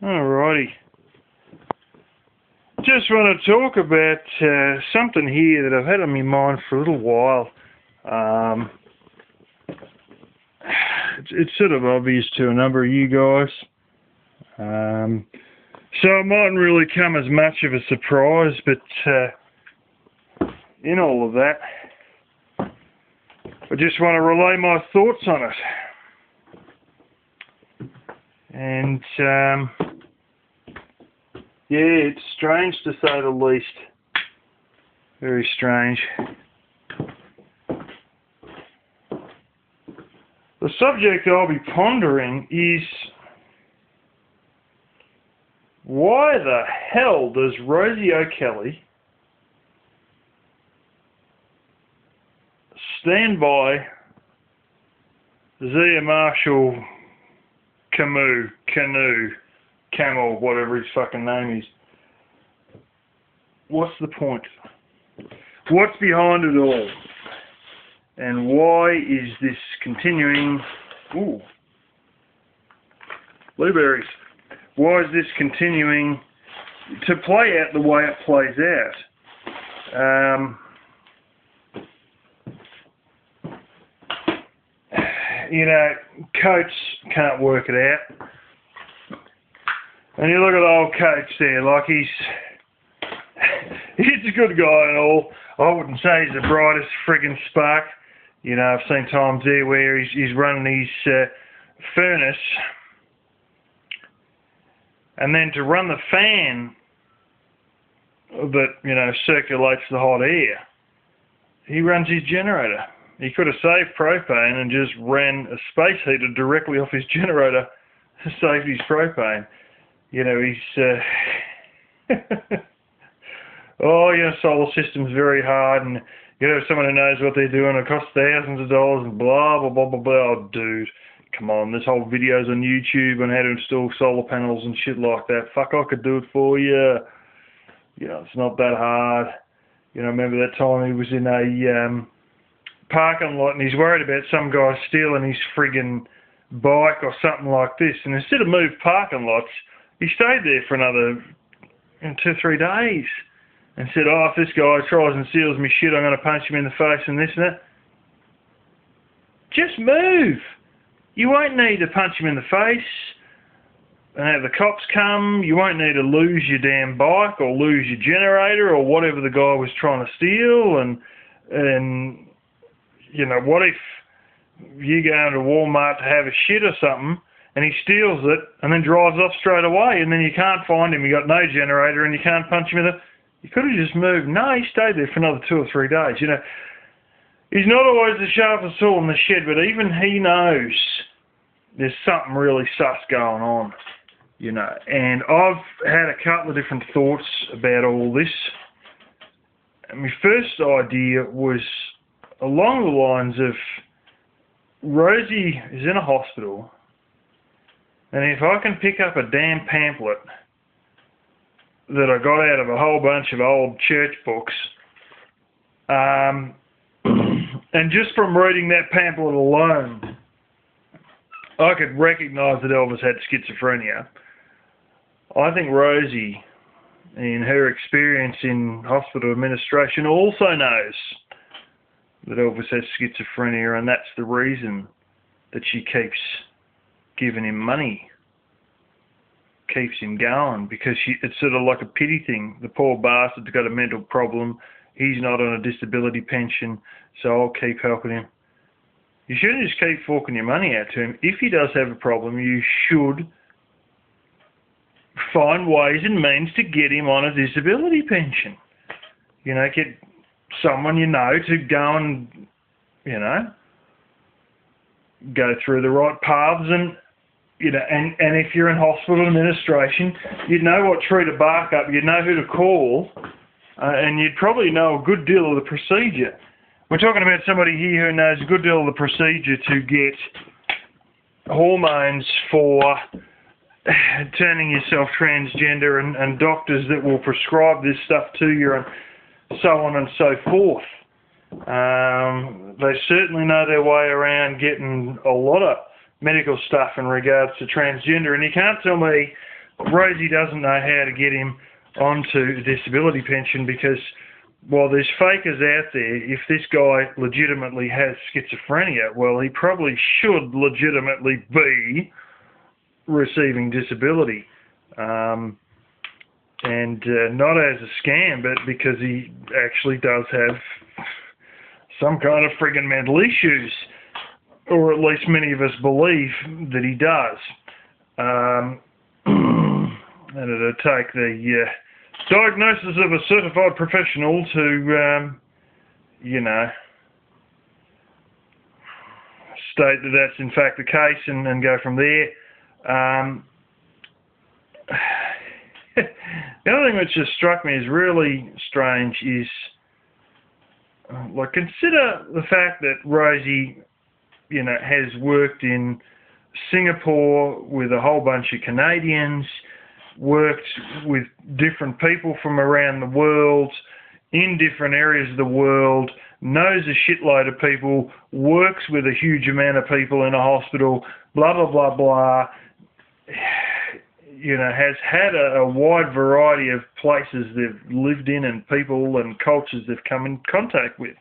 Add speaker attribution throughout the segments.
Speaker 1: Alrighty. Just want to talk about something here that I've had on my mind for a little while. It's sort of obvious to a number of you guys. So it mightn't really come as much of a surprise, but in all of that, I just want to relay my thoughts on it. And yeah, it's strange to say the least. Very strange. The subject I'll be pondering is, why the hell does Rosie O'Kelly stand by Zia Marshall Camel, whatever his fucking name is? What's the point? What's behind it all? And why is this continuing? Ooh, blueberries. Why is this continuing to play out the way it plays out? You know, Coates can't work it out. And you look at old Coates there, like he's a good guy and all. I wouldn't say he's the brightest friggin' spark. You know, I've seen times there where he's running his furnace, and then to run the fan that, you know, circulates the hot air, he runs his generator. He could have saved propane and just ran a space heater directly off his generator to save his propane. You know, he's oh, you know, solar system's very hard, and you know, someone who knows what they're doing, it costs thousands of dollars and blah, blah, blah, blah, blah. Oh, dude, come on, there's whole videos on YouTube on how to install solar panels and shit like that. Fuck, I could do it for you. You know, it's not that hard. You know, remember that time he was in a parking lot and he's worried about some guy stealing his friggin' bike or something like this, and instead of move parking lots, he stayed there for another 2 or 3 days. And said, oh, if this guy tries and steals me shit, I'm going to punch him in the face and this and that. Just move. You won't need to punch him in the face and have the cops come. You won't need to lose your damn bike or lose your generator or whatever the guy was trying to steal. And you know, what if you go into Walmart to have a shit or something and he steals it and then drives off straight away, and then you can't find him, you got no generator and you can't punch him in the... You could have just moved. No, he stayed there for another 2 or 3 days. You know, he's not always the sharpest tool in the shed, but even he knows there's something really sus going on, you know. And I've had a couple of different thoughts about all this. And my first idea was along the lines of, Rosie is in a hospital, and if I can pick up a damn pamphlet that I got out of a whole bunch of old church books, and just from reading that pamphlet alone, I could recognise that Elvis had schizophrenia. I think Rosie, in her experience in hospital administration, also knows that Elvis has schizophrenia, and that's the reason that she keeps giving him money. Keeps him going, because it's sort of like a pity thing. The poor bastard's got a mental problem. He's not on a disability pension, so I'll keep helping him. You shouldn't just keep forking your money out to him. If he does have a problem, you should find ways and means to get him on a disability pension. You know, get someone you know to go and, you know, go through the right paths, and you know, and if you're in hospital administration, you'd know what tree to bark up, you'd know who to call, and you'd probably know a good deal of the procedure. We're talking about somebody here who knows a good deal of the procedure to get hormones for turning yourself transgender, and doctors that will prescribe this stuff to you, and so on and so forth. They certainly know their way around getting a lot of medical stuff in regards to transgender, and you can't tell me Rosie doesn't know how to get him onto a disability pension because while there's fakers out there, if this guy legitimately has schizophrenia, well, he probably should legitimately be receiving disability. And not as a scam, but because he actually does have some kind of friggin' mental issues, or at least many of us believe that he does. And it'll take the diagnosis of a certified professional to, state that that's in fact the case and go from there. The other thing that just struck me as really strange is, consider the fact that Rosie, has worked in Singapore with a whole bunch of Canadians, worked with different people from around the world, in different areas of the world, knows a shitload of people, works with a huge amount of people in a hospital, blah, blah, blah, blah, has had a wide variety of places they've lived in and people and cultures they've come in contact with.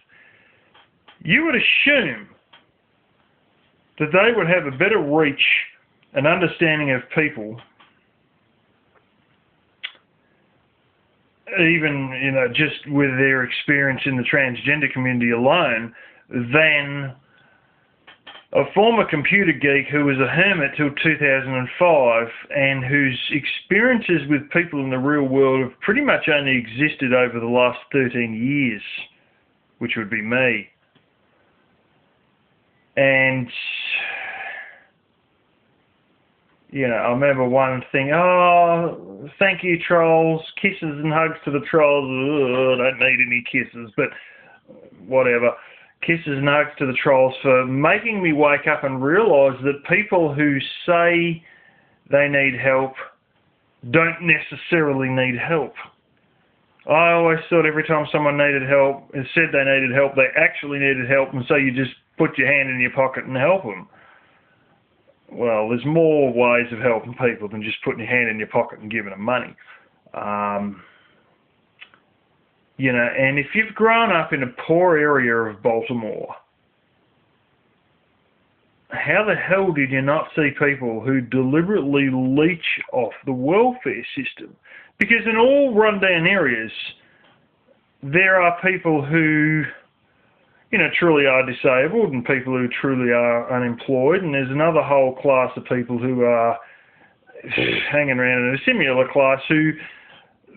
Speaker 1: You would assume that they would have a better reach and understanding of people, even, just with their experience in the transgender community alone, than a former computer geek who was a hermit till 2005 and whose experiences with people in the real world have pretty much only existed over the last 13 years, which would be me. And, I remember one thing, oh, thank you, trolls, kisses and hugs to the trolls. Ugh, I don't need any kisses, but whatever. Kisses and hugs to the trolls for making me wake up and realise that people who say they need help don't necessarily need help. I always thought every time someone needed help and said they needed help, they actually needed help, and so you just put your hand in your pocket and help them. Well, there's more ways of helping people than just putting your hand in your pocket and giving them money. And if you've grown up in a poor area of Baltimore, how the hell did you not see people who deliberately leech off the welfare system? Because in all rundown areas, there are people who, truly are disabled and people who truly are unemployed, and there's another whole class of people who are hanging around in a similar class who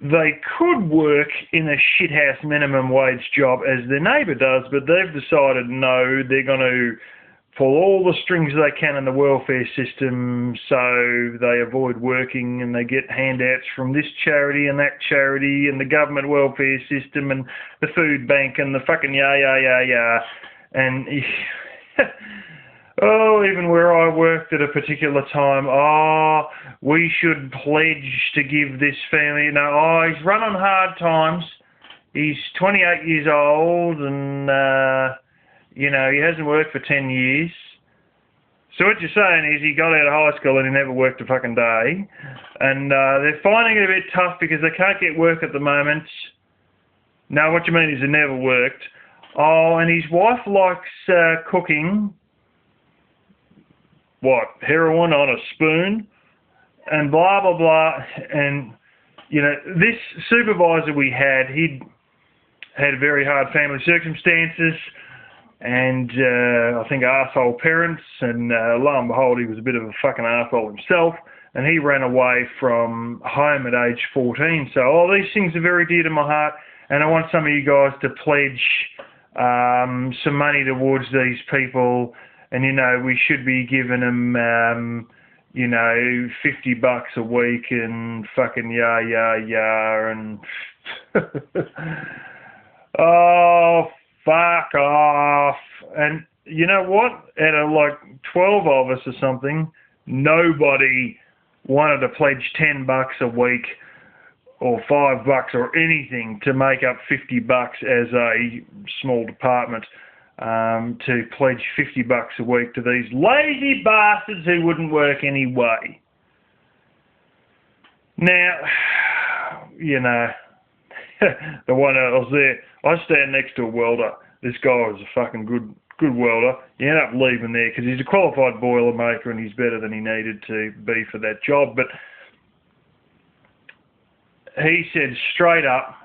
Speaker 1: they could work in a shithouse minimum wage job as their neighbour does, but they've decided no, they're going to pull all the strings they can in the welfare system so they avoid working and they get handouts from this charity and that charity and the government welfare system and the food bank and the fucking yeah. And even where I worked at a particular time, we should pledge to give this family, he's run on hard times, he's 28 years old and, he hasn't worked for 10 years. So what you're saying is he got out of high school and he never worked a fucking day. And they're finding it a bit tough because they can't get work at the moment. No, what you mean is he never worked. Oh, and his wife likes cooking. What, heroin on a spoon? And blah, blah, blah. And, this supervisor we had, he'd had very hard family circumstances. And I think arsehole parents, and lo and behold, he was a bit of a fucking arsehole himself, and he ran away from home at age 14. So, these things are very dear to my heart, and I want some of you guys to pledge some money towards these people, and, we should be giving them, $50 a week, and fucking yeah, and... oh, fuck off. And you know what? Out of 12 of us or something, nobody wanted to pledge $10 a week or $5 or anything to make up $50 as a small department, to pledge $50 a week to these lazy bastards who wouldn't work anyway. Now, you know, the one I was there, I stand next to a welder. This guy was a fucking good welder. He ended up leaving there because he's a qualified boilermaker and he's better than he needed to be for that job. But he said straight up,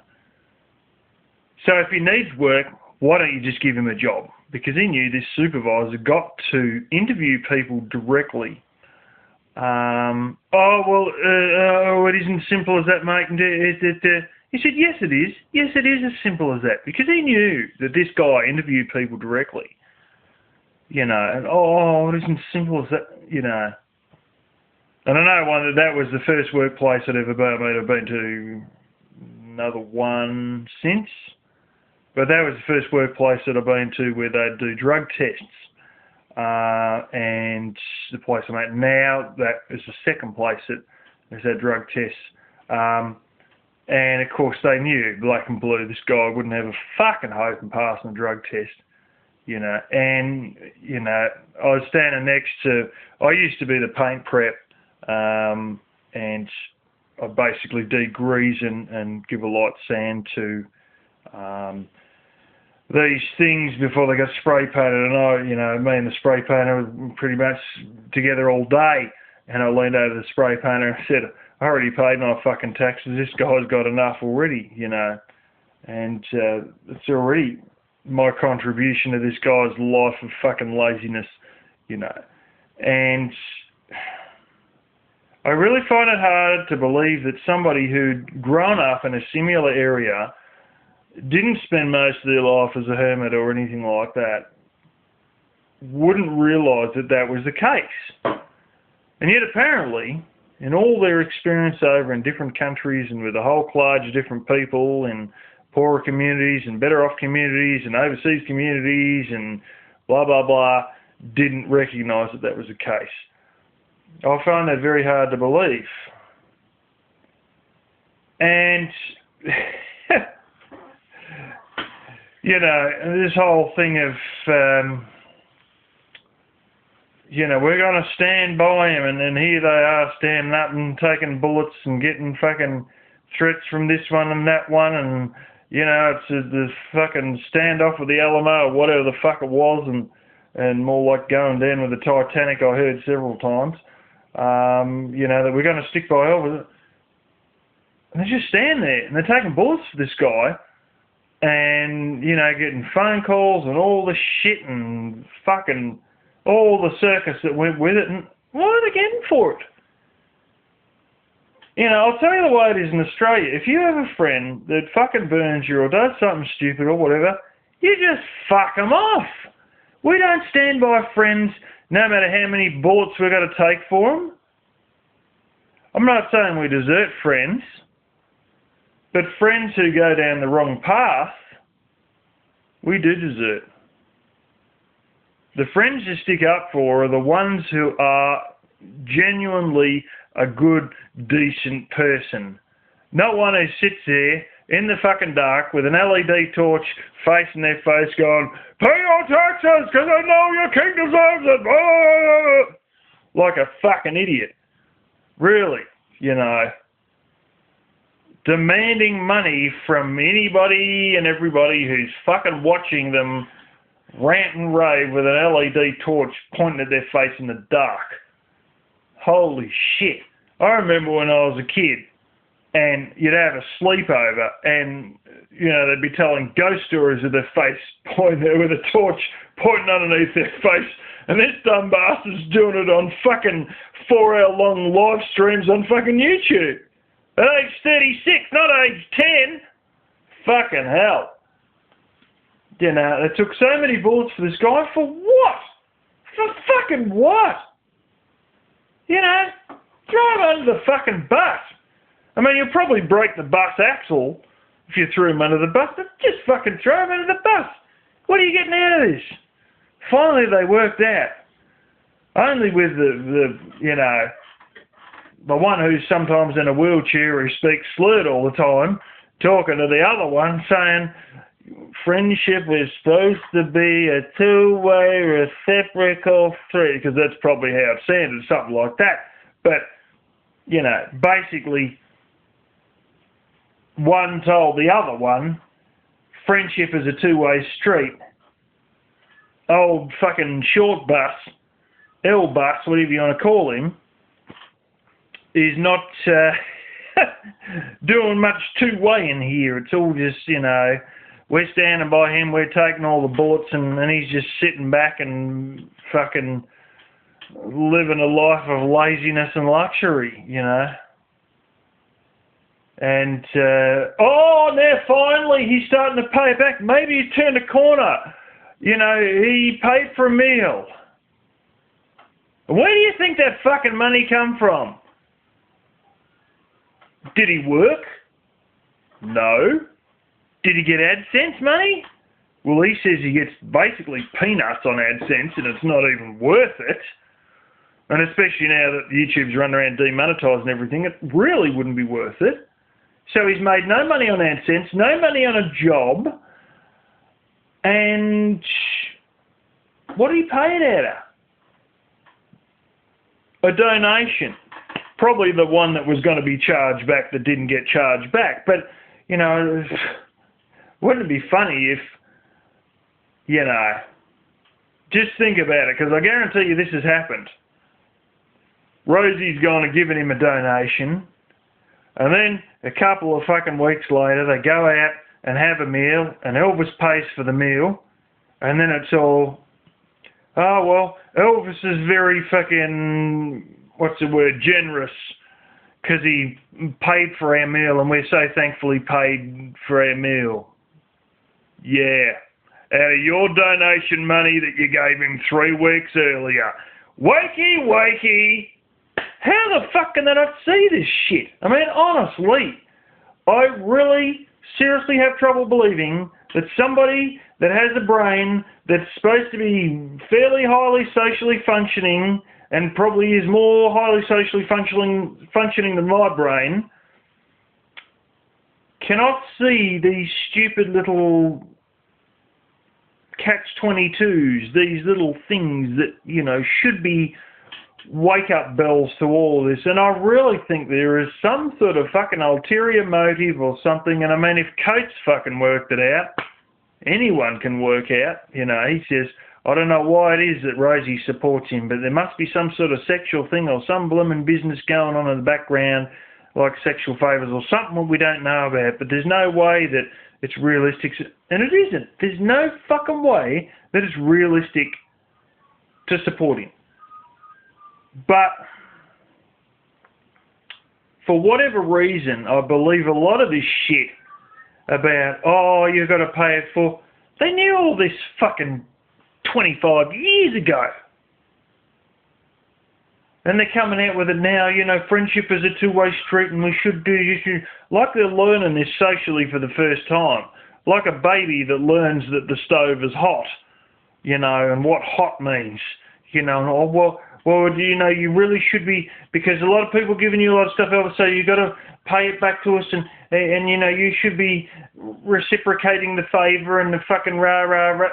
Speaker 1: so if he needs work, why don't you just give him a job? Because he knew this supervisor got to interview people directly. It isn't simple as that, mate. He said, yes, it is. Yes, it is as simple as that. Because he knew that this guy interviewed people directly. You know, and it isn't simple as that, you know. And I know that was the first workplace I'd ever been. I mean, I've been to another one since. But that was the first workplace that I've been to where they'd do drug tests. And the place I'm at now, that is the second place that has had drug tests. And of course they knew, black and blue, this guy wouldn't have a fucking hope in passing a drug test, you know. And, you know, I was standing next to, I used to be the paint prep, and I basically degrease and give a light sand to these things before they got spray painted. And me and the spray painter were pretty much together all day. And I leaned over to the spray painter and said, I already paid my fucking taxes. This guy's got enough already, you know. And it's already my contribution to this guy's life of fucking laziness, you know. And I really find it hard to believe that somebody who'd grown up in a similar area, didn't spend most of their life as a hermit or anything like that, wouldn't realise that that was the case. And yet apparently, in all their experience over in different countries and with a whole collage of different people in poorer communities and better off communities and overseas communities and blah, blah, blah, didn't recognise that that was the case. I find that very hard to believe. And, you know, this whole thing of, you know, we're going to stand by him, and then here they are standing up and taking bullets and getting fucking threats from this one and that one, and, you know, it's the fucking standoff with the Alamo or whatever the fuck it was, and more like going down with the Titanic, I heard several times, you know, that we're going to stick by Elvis. And they just stand there, and they're taking bullets for this guy, and, you know, getting phone calls and all the shit and fucking all the circus that went with it, and why are they getting for it? You know, I'll tell you the way it is in Australia. If you have a friend that fucking burns you or does something stupid or whatever, you just fuck them off. We don't stand by friends no matter how many bullets we've got to take for them. I'm not saying we desert friends, but friends who go down the wrong path, we do desert. The friends you stick up for are the ones who are genuinely a good, decent person. Not one who sits there in the fucking dark with an LED torch facing their face going, pay your taxes because I know your king deserves it. Oh! Like a fucking idiot. Really, you know. Demanding money from anybody and everybody who's fucking watching them rant and rave with an LED torch pointing at their face in the dark. Holy shit. I remember when I was a kid and you'd have a sleepover and, you know, they'd be telling ghost stories of their face pointing there with a torch pointing underneath their face, and this dumb bastard's doing it on fucking 4-hour-long live streams on fucking YouTube. At age 36, not age 10. Fucking hell. You know, they took so many bullets for this guy for what? For fucking what? You know, throw him under the fucking bus. I mean, you'll probably break the bus axle if you threw him under the bus, but just fucking throw him under the bus. What are you getting out of this? Finally, they worked out. Only with the you know, the one who's sometimes in a wheelchair who speaks slurred all the time, talking to the other one saying, friendship is supposed to be a two-way reciprocal thread, because that's probably how it sounded, something like that. But, you know, basically one told the other one, friendship is a two-way street. Old fucking short bus, L-bus, whatever you want to call him, is not doing much two-way in here. It's all just, we're standing by him, we're taking all the bullets, and he's just sitting back and fucking living a life of laziness and luxury, And, now finally he's starting to pay it back. Maybe he's turned a corner. He paid for a meal. Where do you think that fucking money come from? Did he work? No. Did he get AdSense money? Well, he says he gets basically peanuts on AdSense and it's not even worth it. And especially now that YouTube's run around demonetising everything, it really wouldn't be worth it. So he's made no money on AdSense, no money on a job, and what did he pay it out of? A donation. Probably the one that was going to be charged back that didn't get charged back. But, wouldn't it be funny if, just think about it, because I guarantee you this has happened. Rosie's gone and given him a donation, and then a couple of fucking weeks later they go out and have a meal, and Elvis pays for the meal, and then it's all, oh well, Elvis is very fucking, generous, because he paid for our meal, and we're so thankfully paid for our meal. Yeah, out of your donation money that you gave him 3 weeks earlier. Wakey, wakey. How the fuck can they not see this shit? I mean, honestly, I really seriously have trouble believing that somebody that has a brain that's supposed to be fairly highly socially functioning and probably is more highly socially functioning than my brain cannot see these stupid little catch-22s, these little things that, should be wake-up bells to all of this. And I really think there is some sort of fucking ulterior motive or something. And I mean, if Coates fucking worked it out, anyone can work out. He says, I don't know why it is that Rosie supports him, but there must be some sort of sexual thing or some blooming business going on in the background, like sexual favours or something that we don't know about. But there's no way that it's realistic. And it isn't. There's no fucking way that it's realistic to support him. But for whatever reason, I believe a lot of this shit about, you've got to pay it for, they knew all this fucking 25 years ago. And they're coming out with it now, friendship is a two-way street and we should do this. Like they're learning this socially for the first time. Like a baby that learns that the stove is hot, and what hot means. You really should be, because a lot of people giving you a lot of stuff, Elvis, so you got to pay it back to us, and you should be reciprocating the favour and the fucking rah.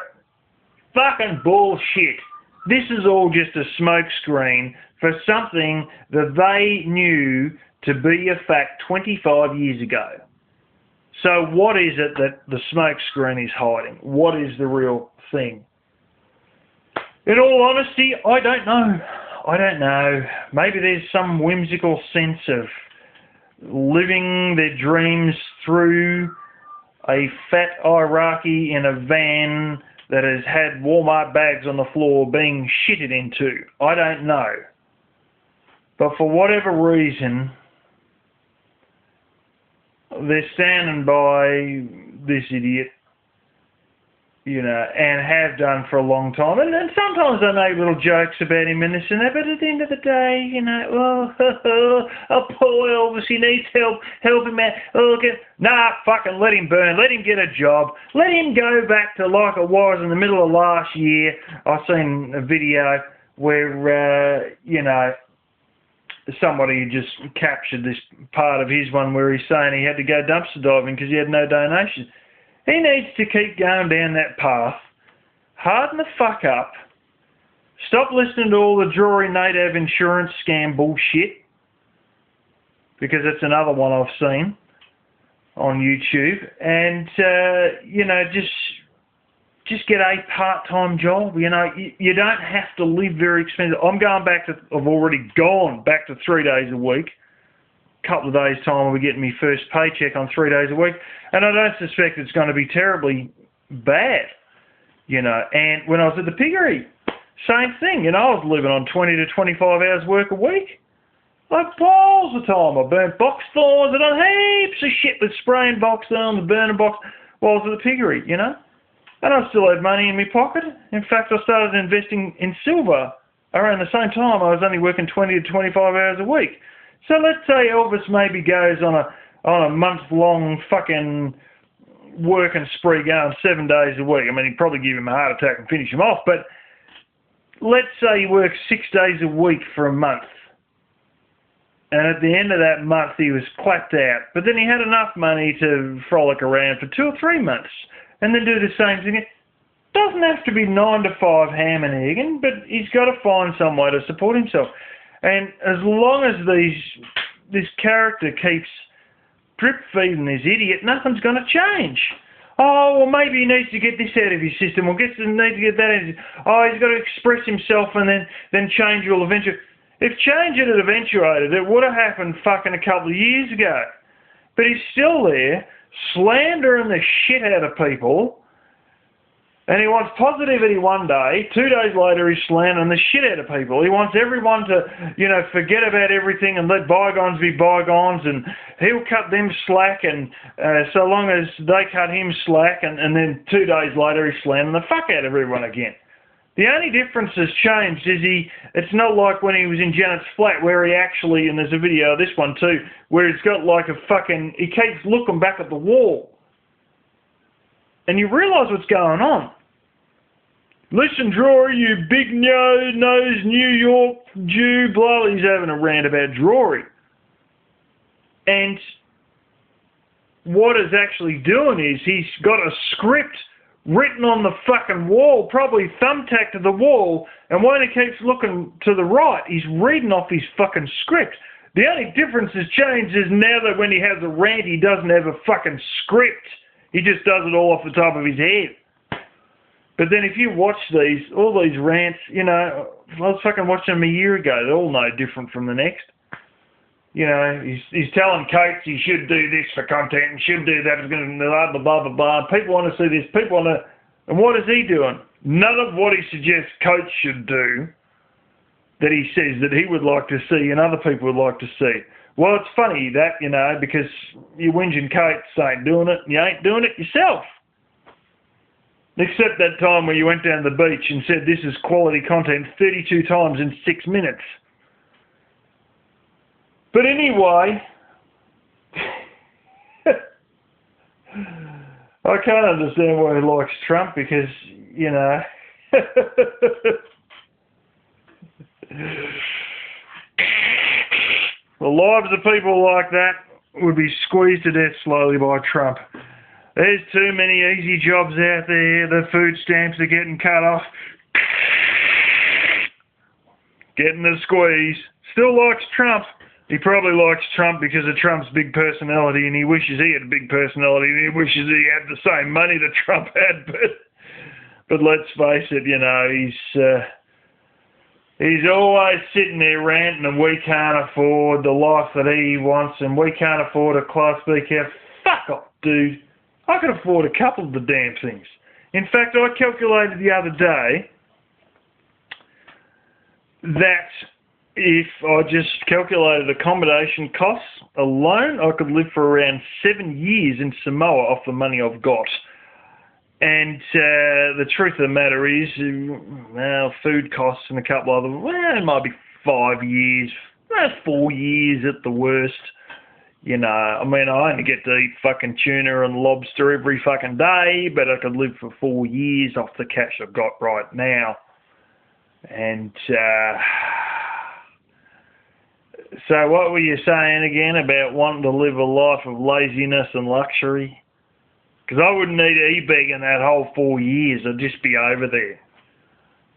Speaker 1: Fucking bullshit. This is all just a smokescreen for something that they knew to be a fact 25 years ago. So what is it that the smokescreen is hiding? What is the real thing? In all honesty, I don't know. Maybe there's some whimsical sense of living their dreams through a fat Iraqi in a van that has had Walmart bags on the floor being shitted into. I don't know. But for whatever reason, they're standing by this idiot, and have done for a long time. And sometimes they make little jokes about him and this and that, but at the end of the day, poor Elvis, he needs help him out. Fucking let him burn, let him get a job, let him go back to like it was in the middle of last year. I seen a video where, somebody just captured this part of his one where he's saying he had to go dumpster diving because he had no donations. He needs to keep going down that path, harden the fuck up, stop listening to all the Drury native insurance scam bullshit, because that's another one I've seen. on YouTube, and just get a part-time job. You don't have to live very expensive. I've already gone back to 3 days a week. Couple of days' time I'll be getting my first paycheck on 3 days a week, and I don't suspect it's going to be terribly bad. And when I was at the piggery, same thing. I was living on 20 to 25 hours work a week. Like piles of time. I burnt box thorns. I done heaps of shit with spraying box thorns and burning box while I was at the piggery, And I still had money in my pocket. In fact, I started investing in silver around the same time. I was only working 20 to 25 hours a week. So let's say Elvis maybe goes on a month-long fucking working spree going 7 days a week. I mean, he'd probably give him a heart attack and finish him off. But let's say he works 6 days a week for a month. And at the end of that month, he was clapped out. But then he had enough money to frolic around for 2 or 3 months and then do the same thing. It doesn't have to be 9 to 5 ham and egging, but he's got to find some way to support himself. And as long as this character keeps drip-feeding this idiot, nothing's going to change. Oh, well, maybe he needs to get this out of his system, or needs to get that out of his... Oh, he's got to express himself, and then change will eventually... If change had eventuated, it would have happened fucking a couple of years ago. But he's still there, slandering the shit out of people, and he wants positivity one day. 2 days later, he's slandering the shit out of people. He wants everyone to, forget about everything and let bygones be bygones, and he'll cut them slack, and so long as they cut him slack, and then 2 days later, he's slandering the fuck out of everyone again. The only difference has changed is it's not like when he was in Janet's flat where he actually, and there's a video of this one too, where he's got like he keeps looking back at the wall. And you realise what's going on. Listen, Drury, you big nose New York Jew, blah, he's having a rant about Drury. And what he's actually doing is he's got a script written on the fucking wall, probably thumbtacked to the wall, and when he keeps looking to the right, he's reading off his fucking script. The only difference has changed is now that when he has a rant, he doesn't have a fucking script. He just does it all off the top of his head. But then if you watch all these rants, I was fucking watching them a year ago. They're all no different from the next. He's telling Coates he should do this for content and should do that. It's going to blah, blah, blah, blah, blah. People want to see this. People want to... And what is he doing? None of what he suggests Coates should do that he says that he would like to see and other people would like to see. Well, it's funny that, because you whinging Coates ain't doing it, and you ain't doing it yourself. Except that time where you went down to the beach and said this is quality content 32 times in 6 minutes. But anyway, I can't understand why he likes Trump because, the lives of people like that would be squeezed to death slowly by Trump. There's too many easy jobs out there. The food stamps are getting cut off. Getting the squeeze. Still likes Trump. He probably likes Trump because of Trump's big personality, and he wishes he had a big personality, and he wishes he had the same money that Trump had. But let's face it, he's always sitting there ranting, and we can't afford the life that he wants, and we can't afford a Class B car. Fuck off, dude. I could afford a couple of the damn things. In fact, I calculated the other day that if I just calculated accommodation costs alone, I could live for around 7 years in Samoa off the money I've got. And the truth of the matter is, food costs and a couple other, it might be 5 years, 4 years at the worst. I only get to eat fucking tuna and lobster every fucking day, but I could live for 4 years off the cash I've got right now. And so what were you saying again about wanting to live a life of laziness and luxury? Because I wouldn't need e-begging that whole 4 years. I'd just be over there.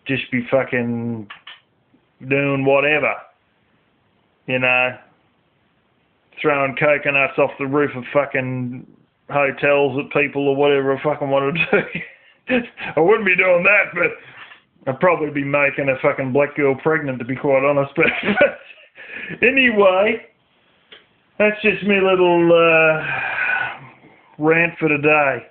Speaker 1: Just be fucking doing whatever. throwing coconuts off the roof of fucking hotels at people or whatever I fucking want to do. I wouldn't be doing that, but I'd probably be making a fucking black girl pregnant, to be quite honest. But anyway, that's just my little rant for today.